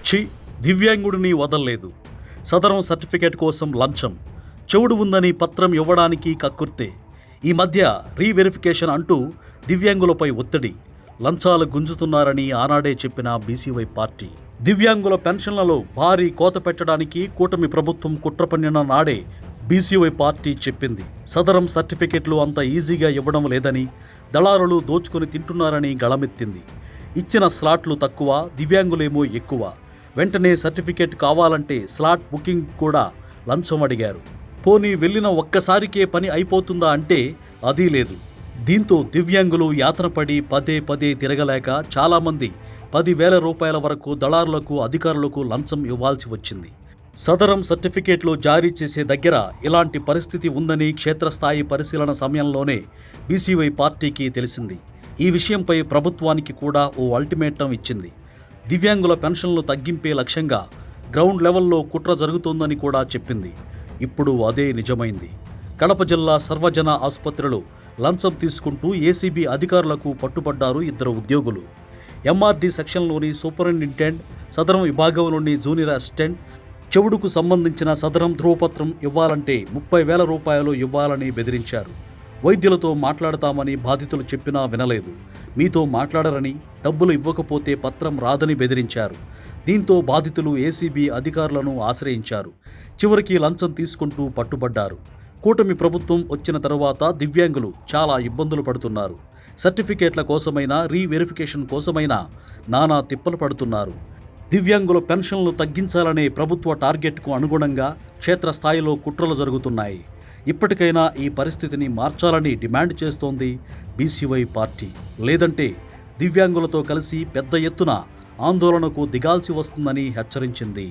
ఛీ, దివ్యాంగుడిని వదల్లేదు. సదరం సర్టిఫికేట్ కోసం లంచం, చెవుడు ఉందని పత్రం ఇవ్వడానికి కక్కుర్తే. ఈ మధ్య రీవెరిఫికేషన్ అంటూ దివ్యాంగులపై ఒత్తిడి, లంచాలు గుంజుతున్నారని ఆనాడే చెప్పిన బీసీవై పార్టీ. దివ్యాంగుల పెన్షన్లలో భారీ కోత పెట్టడానికి కూటమి ప్రభుత్వం కుట్ర పన్నిన నాడే బీసీవై పార్టీ చెప్పింది. సదరం సర్టిఫికెట్లు అంత ఈజీగా ఇవ్వడం లేదని, దళారులు దోచుకొని తింటున్నారని గళమెత్తింది. ఇచ్చిన స్లాట్లు తక్కువ, దివ్యాంగులేమో ఎక్కువ. వెంటనే సర్టిఫికేట్ కావాలంటే స్లాట్ బుకింగ్ కూడా లంచం అడిగారు. పోనీ వెళ్ళిన ఒక్కసారికే పని అయిపోతుందా అంటే అదీ లేదు. దీంతో దివ్యాంగులు యాతనపడి పదే పదే తిరగలేక చాలామంది 10,000 రూపాయల వరకు దళారులకు, అధికారులకు లంచం ఇవ్వాల్సి వచ్చింది. సదరం సర్టిఫికేట్లు జారీ చేసే దగ్గర ఇలాంటి పరిస్థితి ఉందని క్షేత్రస్థాయి పరిశీలన సమయంలోనే బీసీవై పార్టీకి తెలిసింది. ఈ విషయంపై ప్రభుత్వానికి కూడా ఓ అల్టిమేటం ఇచ్చింది. దివ్యాంగుల పెన్షన్లు తగ్గింపే లక్ష్యంగా గ్రౌండ్ లెవెల్లో కుట్ర జరుగుతోందని కూడా చెప్పింది. ఇప్పుడు అదే నిజమైంది. కడప జిల్లా సర్వజన ఆసుపత్రిలో లంచం తీసుకుంటూ ఏసీబీ అధికారులకు పట్టుబడ్డారు 2 ఉద్యోగులు. ఎంఆర్డీ సెక్షన్లోని సూపరింటెండెంట్, సదరం విభాగంలోని జూనియర్ అసిస్టెంట్ చెవుడుకు సంబంధించిన సదరం ధ్రువపత్రం ఇవ్వాలంటే 30,000 రూపాయలు ఇవ్వాలని బెదిరించారు. వైద్యులతో మాట్లాడతామని బాధితులు చెప్పినా వినలేదు. మీతో మాట్లాడరని, డబ్బులు ఇవ్వకపోతే పత్రం రాదని బెదిరించారు. దీంతో బాధితులు ఏసీబీ అధికారులను ఆశ్రయించారు. చివరికి లంచం తీసుకుంటూ పట్టుబడ్డారు. కూటమి ప్రభుత్వం వచ్చిన తరువాత దివ్యాంగులు చాలా ఇబ్బందులు పడుతున్నారు. సర్టిఫికేట్ల కోసమైనా, రీవెరిఫికేషన్ కోసమైనా నానా తిప్పలు పడుతున్నారు. దివ్యాంగుల పెన్షన్లు తగ్గించాలనే ప్రభుత్వ టార్గెట్కు అనుగుణంగా క్షేత్రస్థాయిలో కుట్రలు జరుగుతున్నాయి. ఇప్పటికైనా ఈ పరిస్థితిని మార్చాలని డిమాండ్ చేస్తోంది బీసీవై పార్టీ. లేదంటే దివ్యాంగులతో కలిసి పెద్ద ఎత్తున ఆందోళనకు దిగాల్సి వస్తుందని హెచ్చరించింది.